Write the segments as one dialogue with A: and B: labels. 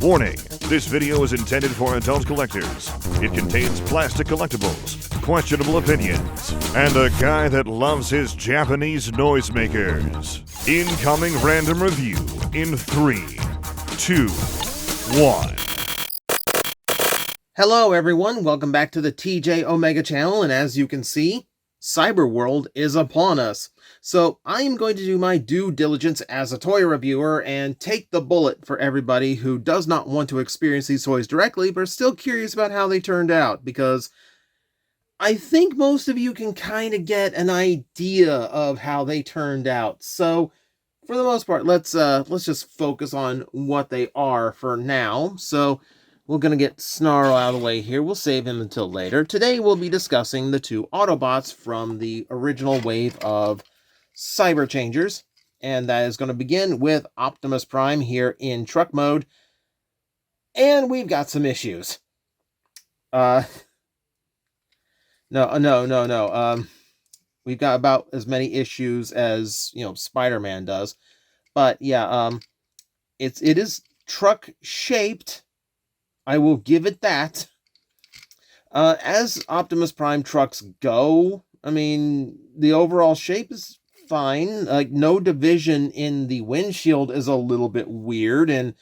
A: Warning, this video is intended for adult collectors. It contains plastic collectibles, questionable opinions, and a guy that loves his Japanese noisemakers. Incoming random review in 3, 2, 1.
B: Hello everyone, welcome back to the TJOmega channel, and as you can see, Cyberworld is upon us. So I am going to do my due diligence as a toy reviewer and take the bullet for everybody who does not want to experience these toys directly but are still curious about how they turned out, because I think most of you can kind of get an idea of how they turned out. So for the most part, let's just focus on what they are for now. So we're going to get Snarl out of the way here. We'll save him until later. Today we'll be discussing the two Autobots from the original wave of Cyber Changers. And that is going to begin with Optimus Prime here in truck mode. And we've got some issues. No. We've got about as many issues as, Spider-Man does. But yeah, it is truck shaped. I will give it that. As Optimus Prime trucks go, I mean, the overall shape is fine. Like, no division in the windshield is a little bit weird, and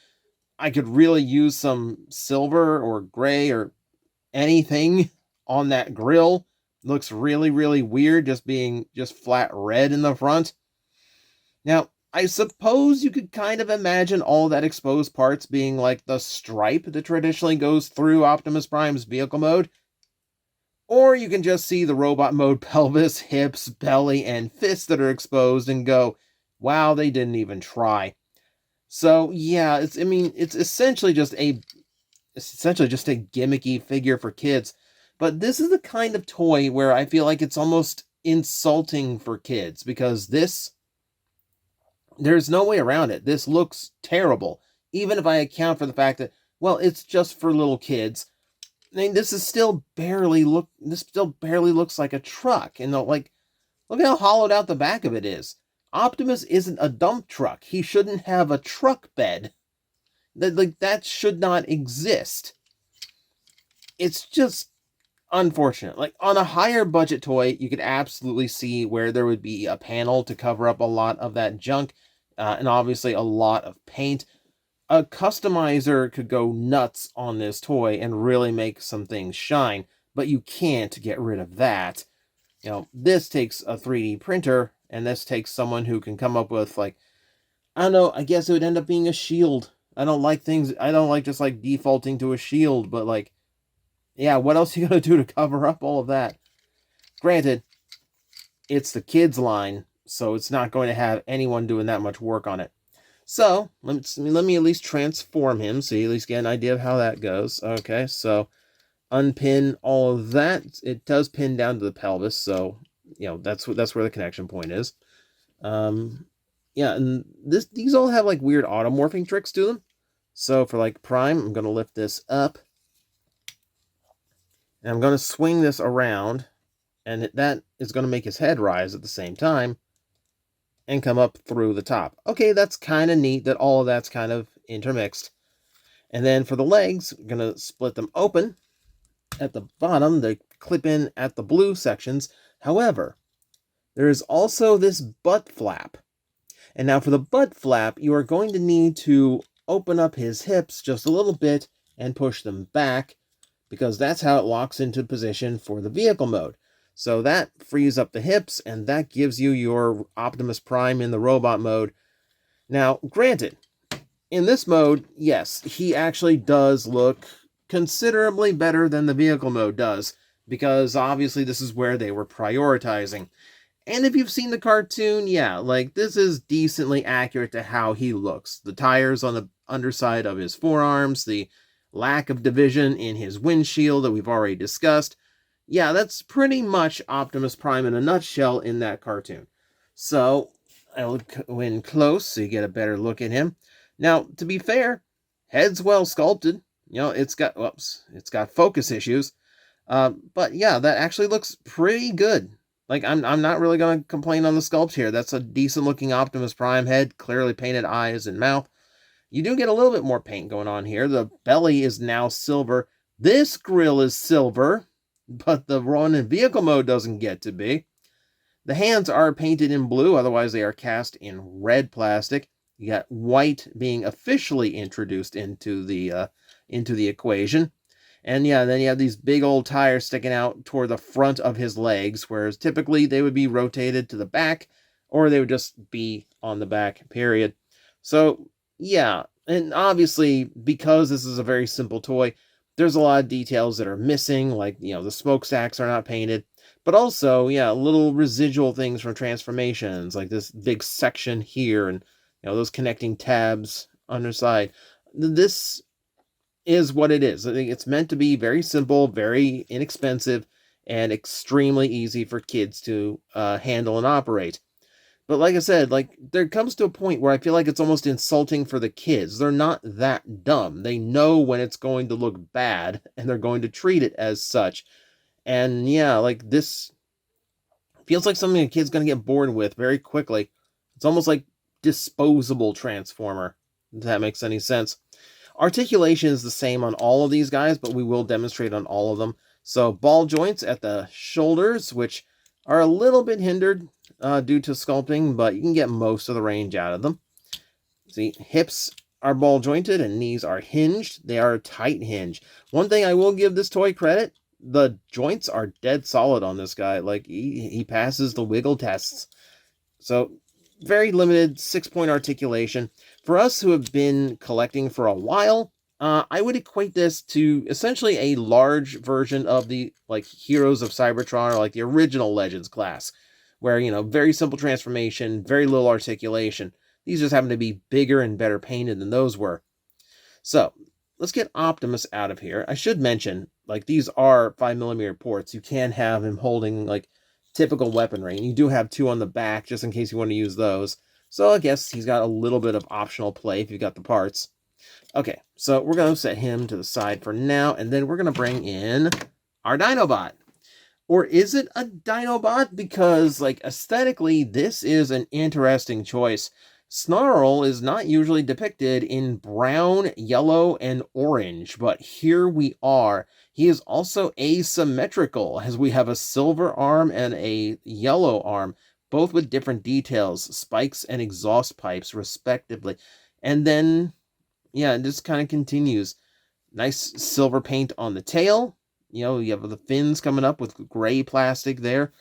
B: I could really use some silver or gray or anything on that grill. Looks really, really weird, just being flat red in the front. Now, I suppose you could kind of imagine all that exposed parts being like the stripe that traditionally goes through Optimus Prime's vehicle mode. Or you can just see the robot mode pelvis, hips, belly, and fists that are exposed and go, wow, they didn't even try. So yeah, it's essentially just a gimmicky figure for kids. But this is the kind of toy where I feel like it's almost insulting for kids, because there's no way around it. This looks terrible, even if I account for the fact that, well, it's just for little kids. I mean, this still barely looks like a truck. And look at how hollowed out the back of it is. Optimus isn't a dump truck. He shouldn't have a truck bed. That should not exist. It's just unfortunate. Like, on a higher budget toy, you could absolutely see where there would be a panel to cover up a lot of that junk, and obviously a lot of paint. A customizer could go nuts on this toy and really make some things shine, but you can't get rid of that. This takes a 3D printer, and this takes someone who can come up with, I don't know, I guess it would end up being a shield. I don't like just defaulting to a shield, but yeah, what else are you going to do to cover up all of that? Granted, it's the kids line, so it's not going to have anyone doing that much work on it. So, let me at least transform him, so you at least get an idea of how that goes. Okay, so unpin all of that. It does pin down to the pelvis, so, that's where the connection point is. Yeah, and these all have, weird automorphing tricks to them. So, for, Prime, I'm going to lift this up. And I'm going to swing this around, and that is going to make his head rise at the same time and come up through the top. Okay, that's kind of neat that all of that's kind of intermixed. And then for the legs, we're going to split them open. At the bottom, they clip in at the blue sections. However, there is also this butt flap. And now for the butt flap, you are going to need to open up his hips just a little bit and push them back, because that's how it locks into position for the vehicle mode. So that frees up the hips, and that gives you your Optimus Prime in the robot mode. Now, granted, in this mode, yes, he actually does look considerably better than the vehicle mode does, because obviously this is where they were prioritizing. And if you've seen the cartoon, yeah, this is decently accurate to how he looks. The tires on the underside of his forearms, the lack of division in his windshield that we've already discussed. Yeah, that's pretty much Optimus Prime in a nutshell in that cartoon. So, I'll go in close so you get a better look at him. Now, to be fair, head's well sculpted. It's got focus issues. But yeah, that actually looks pretty good. I'm not really going to complain on the sculpt here. That's a decent looking Optimus Prime head, clearly painted eyes and mouth. You do get a little bit more paint going on here. The belly is now silver. This grille is silver, but the run in vehicle mode doesn't get to be. The hands are painted in blue, otherwise they are cast in red plastic. You got white being officially introduced into the equation. And yeah, then you have these big old tires sticking out toward the front of his legs, whereas typically they would be rotated to the back, or they would just be on the back, period. So, yeah, and obviously, because this is a very simple toy, there's a lot of details that are missing, like, the smokestacks are not painted, but also, yeah, little residual things from transformations, like this big section here, and, those connecting tabs underside. This is what it is. I think it's meant to be very simple, very inexpensive, and extremely easy for kids to handle and operate. But like I said, there comes to a point where I feel like it's almost insulting for the kids. They're not that dumb. They know when it's going to look bad, and they're going to treat it as such. And yeah, this feels like something a kid's going to get bored with very quickly. It's almost like disposable Transformer, if that makes any sense. Articulation is the same on all of these guys, but we will demonstrate on all of them. So ball joints at the shoulders, which are a little bit hindered due to sculpting, but you can get most of the range out of them. See, hips are ball jointed and knees are hinged. They are tight hinge. One thing I will give this toy credit, the joints are dead solid on this guy. He passes the wiggle tests. So very limited 6-point articulation. For us who have been collecting for a while, I would equate this to essentially a large version of the Heroes of Cybertron, or the original Legends class, where, very simple transformation, very little articulation. These just happen to be bigger and better painted than those were. So let's get Optimus out of here. I should mention, these are 5mm ports. You can have him holding typical weaponry, and you do have 2 on the back just in case you want to use those. So I guess he's got a little bit of optional play if you've got the parts. Okay, so we're going to set him to the side for now, and then we're going to bring in our Dinobot. Or is it a Dinobot? Because, aesthetically, this is an interesting choice. Snarl is not usually depicted in brown, yellow, and orange, but here we are. He is also asymmetrical, as we have a silver arm and a yellow arm, both with different details, spikes and exhaust pipes, respectively. And then, yeah, it just kind of continues. Nice silver paint on the tail. You have the fins coming up with gray plastic there.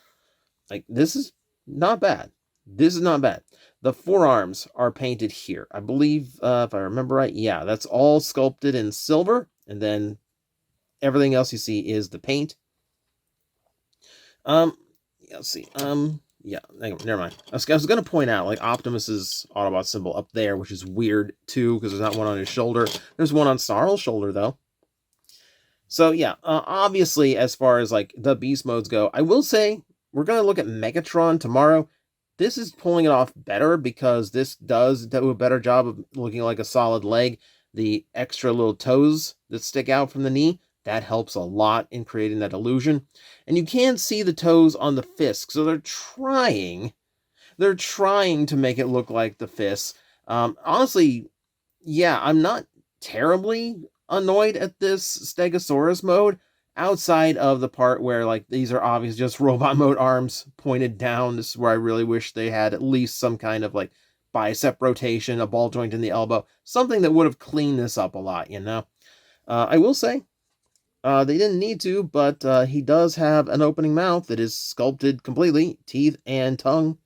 B: This is not bad. This is not bad. The forearms are painted here. I believe, if I remember right, yeah, that's all sculpted in silver. And then everything else you see is the paint. Yeah, let's see. Yeah, never mind. I was going to point out, Optimus's Autobot symbol up there, which is weird, too, because there's not one on his shoulder. There's one on Snarl's shoulder, though. So, yeah, obviously, as far as, the beast modes go, I will say, we're going to look at Megatron tomorrow. This is pulling it off better, because this does do a better job of looking like a solid leg. The extra little toes that stick out from the knee, that helps a lot in creating that illusion. And you can see the toes on the fist, so they're trying to make it look like the fists. Honestly, yeah, I'm not terribly annoyed at this Stegosaurus mode, outside of the part where, these are obviously just robot mode arms pointed down. This is where I really wish they had at least some kind of, bicep rotation, a ball joint in the elbow, something that would have cleaned this up a lot, I will say, they didn't need to, but he does have an opening mouth that is sculpted completely, teeth and tongue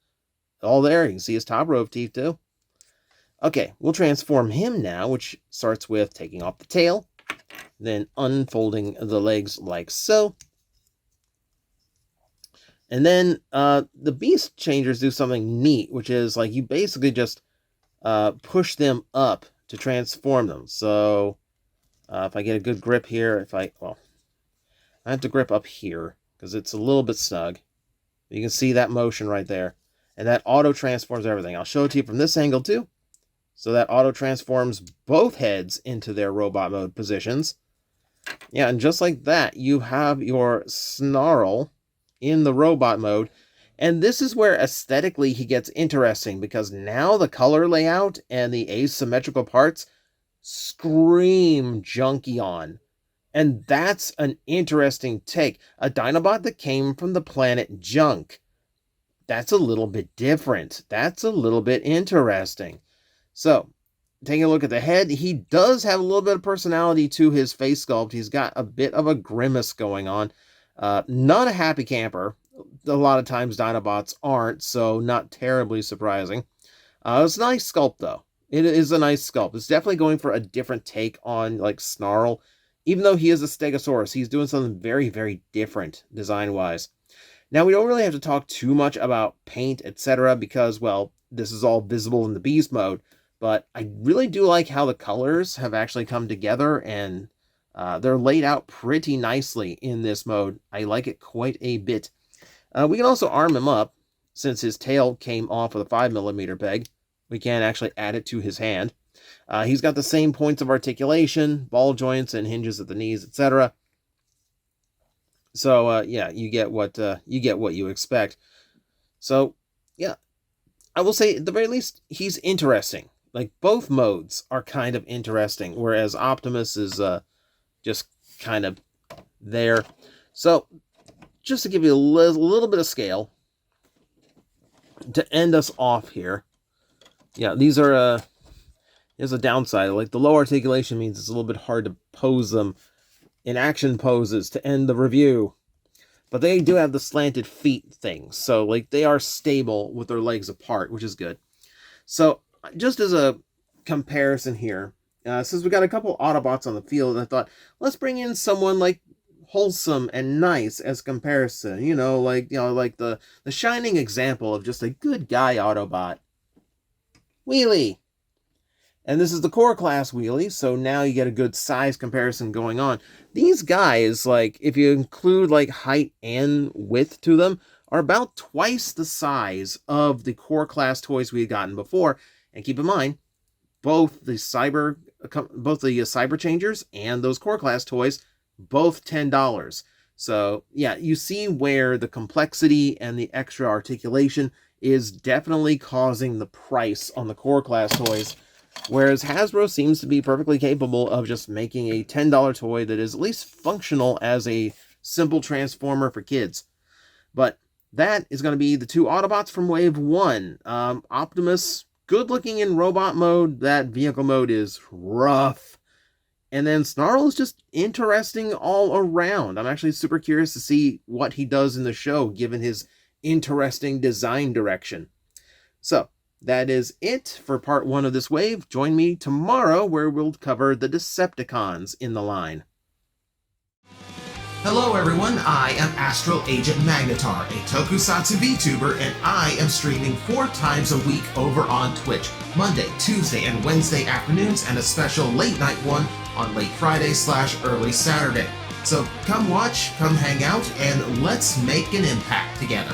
B: all there. You can see his top row of teeth, too. Okay, we'll transform him now, which starts with taking off the tail, then unfolding the legs like so. And then the beast changers do something neat, which is you basically just push them up to transform them. So if I get a good grip here, I have to grip up here because it's a little bit snug. You can see that motion right there. And that auto transforms everything. I'll show it to you from this angle too. So that auto transforms both heads into their robot mode positions. Yeah, and just like that, you have your Snarl in the robot mode. And this is where aesthetically he gets interesting, because now the color layout and the asymmetrical parts scream Junkion. And that's an interesting take. A Dinobot that came from the planet Junk. That's a little bit different. That's a little bit interesting. So, taking a look at the head, he does have a little bit of personality to his face sculpt. He's got a bit of a grimace going on. Not a happy camper. A lot of times Dinobots aren't, so not terribly surprising. It's a nice sculpt, though. It is a nice sculpt. It's definitely going for a different take on, like, Snarl. Even though he is a Stegosaurus, he's doing something very, very different design-wise. Now, we don't really have to talk too much about paint, etc., because, well, this is all visible in the Beast mode, but I really do like how the colors have actually come together, and they're laid out pretty nicely in this mode. I like it quite a bit. We can also arm him up, since his tail came off with a 5mm peg. We can actually add it to his hand. He's got the same points of articulation, ball joints, and hinges at the knees, etc. So, yeah, you get what you expect. So, yeah, I will say, at the very least, he's interesting. Like, both modes are kind of interesting, whereas Optimus is just kind of there. So, just to give you a little bit of scale, to end us off here, yeah, these are, there's a downside. Like, the low articulation means it's a little bit hard to pose them in action poses to end the review. But they do have the slanted feet thing. So, like, they are stable with their legs apart, which is good. So, just as a comparison here, since we got a couple Autobots on the field, I thought, let's bring in someone, like, wholesome and nice as comparison. Like the shining example of just a good guy Autobot. Wheelie! And this is the core class Wheelie, so now you get a good size comparison going on. These guys, like, if you include, like, height and width to them, are about twice the size of the core class toys we had gotten before. And keep in mind, both the Cyber Changers and those core class toys, both $10. So, yeah, you see where the complexity and the extra articulation is definitely causing the price on the core class toys. Whereas Hasbro seems to be perfectly capable of just making a $10 toy that is at least functional as a simple transformer for kids. But that is going to be the two Autobots from Wave 1. Optimus, good looking in robot mode. That vehicle mode is rough. And then Snarl is just interesting all around. I'm actually super curious to see what he does in the show, given his interesting design direction. So, that is it for part 1 of this wave. Join me tomorrow where we'll cover the Decepticons in the line.
C: Hello everyone, I am Astral Agent Magnetar, a Tokusatsu VTuber, and I am streaming 4 times a week over on Twitch, Monday, Tuesday, and Wednesday afternoons, and a special late night one on late Friday/early Saturday. So come watch, come hang out, and let's make an impact together.